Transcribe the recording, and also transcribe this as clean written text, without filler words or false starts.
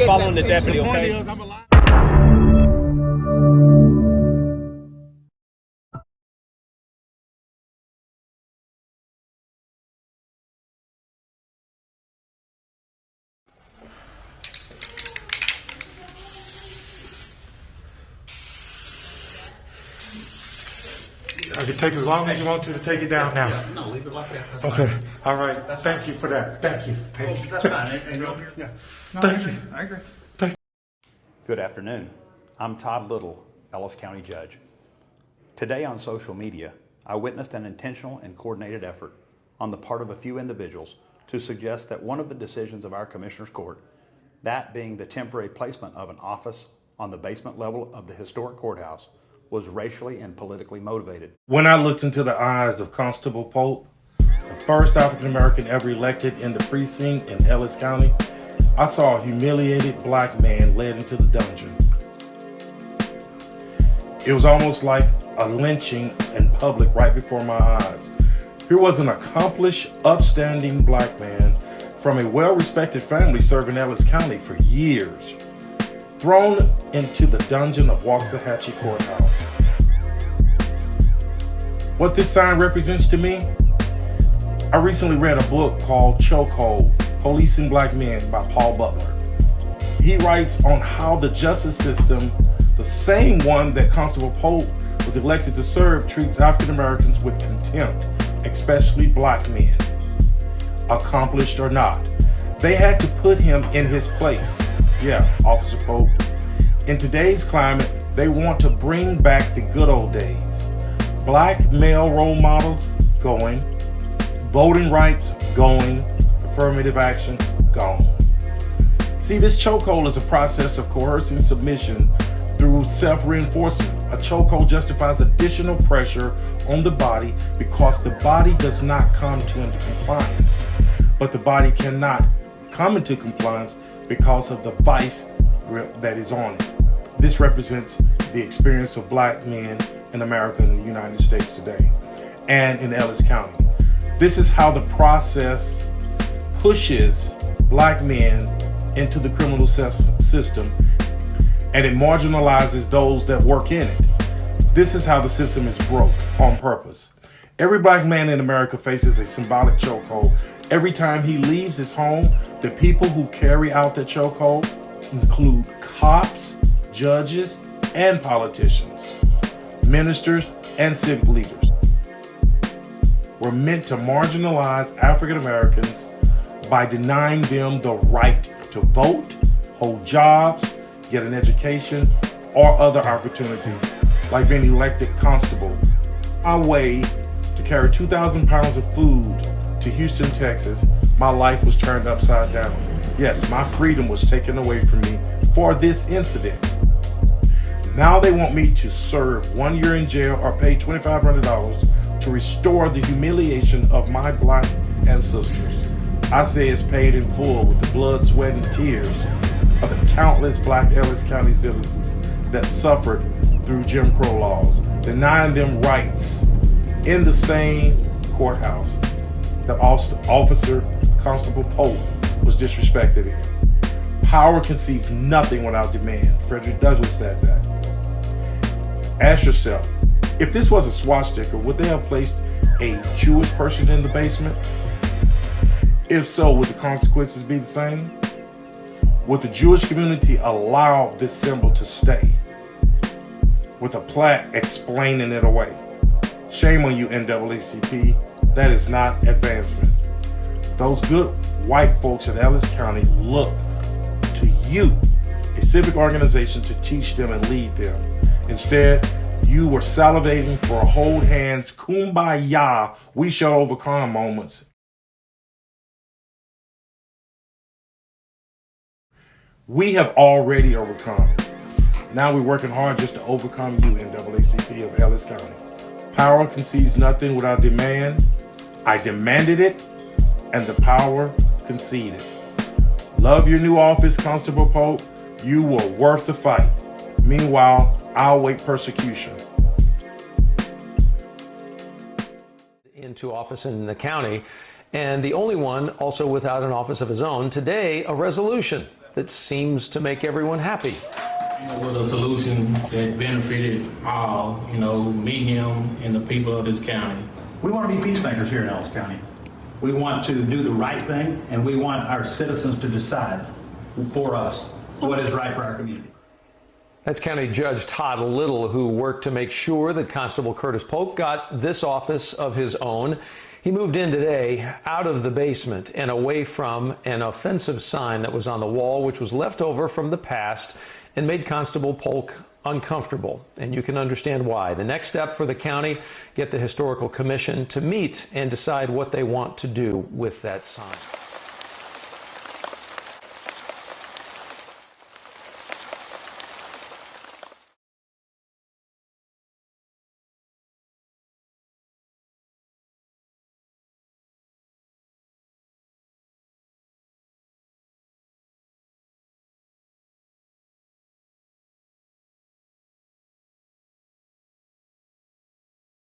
following the deputy, The point okay? is, I'm alive. I can take as long as you want to take it down now. Yeah, no, leave it like that. That's Okay. fine. All right. Thank you for that. Thank you. Thank you. That's fine. And yeah. No, Thank I you. agree. I agree. Good afternoon. I'm Todd Little, Ellis County Judge. Today on social media, I witnessed an intentional and coordinated effort on the part of a few individuals to suggest that one of the decisions of our Commissioner's Court, that being the temporary placement of an office on the basement level of the historic courthouse, was racially and politically motivated. When I looked into the eyes of Constable Pope, the first African American ever elected in the precinct in Ellis County, I saw a humiliated black man led into the dungeon. It was almost like a lynching in public right before my eyes. Here was an accomplished, upstanding black man from a well-respected family serving Ellis County for years, thrown into the dungeon of Waxahachie Courthouse. What this sign represents to me, I recently read a book called Chokehold, Policing Black Men by Paul Butler. He writes on how the justice system, the same one that Constable Pope was elected to serve, treats African Americans with contempt, especially black men, accomplished or not. They had to put him in his place. Yeah, Officer Pope. In today's climate, they want to bring back the good old days. Black male role models, going. Voting rights, going. Affirmative action, gone. See, this chokehold is a process of coercing submission through self-reinforcement. A chokehold justifies additional pressure on the body because the body does not come into compliance. But the body cannot come into compliance because of the vice grip that is on it. This represents the experience of black men in America and the United States today and in Ellis County. This is how the process pushes black men into the criminal system, and it marginalizes those that work in it. This is how the system is broke on purpose. Every black man in America faces a symbolic chokehold. Every time he leaves his home, the people who carry out the chokehold include cops, judges, and politicians, ministers, and civic leaders. We're meant to marginalize African Americans by denying them the right to vote, hold jobs, get an education, or other opportunities, like being elected constable. My way to carry 2,000 pounds of food to Houston, Texas, my life was turned upside down. Yes, my freedom was taken away from me for this incident. Now they want me to serve 1 year in jail or pay $2,500 to restore the humiliation of my black ancestors. I say it's paid in full with the blood, sweat, and tears of the countless black Ellis County citizens that suffered through Jim Crow laws, denying them rights in the same courthouse that Officer Constable Pope was disrespected in. Power concedes nothing without demand. Frederick Douglass said that. Ask yourself, if this was a swastika, would they have placed a Jewish person in the basement? If so, would the consequences be the same? Would the Jewish community allow this symbol to stay with a plaque explaining it away? Shame on you, NAACP. That is not advancement. Those good white folks in Ellis County look to you, a civic organization, to teach them and lead them. Instead, you were salivating for hold hands, kumbaya, we shall overcome moments. We have already overcome. Now we're working hard just to overcome you, NAACP of Ellis County. Power concedes nothing without demand. I demanded it, and the power conceded. Love your new office, Constable Pope. You were worth the fight. Meanwhile, I'll wait persecution. Into office in the county, and the only one also without an office of his own. Today, a resolution that seems to make everyone happy. With a solution that benefited all, me, him, and the people of this county. We want to be peacemakers here in Ellis County. We want to do the right thing, and we want our citizens to decide for us what is right for our community. That's County Judge Todd Little, who worked to make sure that Constable Curtis Polk got this office of his own. He moved in today out of the basement and away from an offensive sign that was on the wall, which was left over from the past and made Constable Polk uncomfortable. And you can understand why. The next step for the county, get the Historical Commission to meet and decide what they want to do with that sign.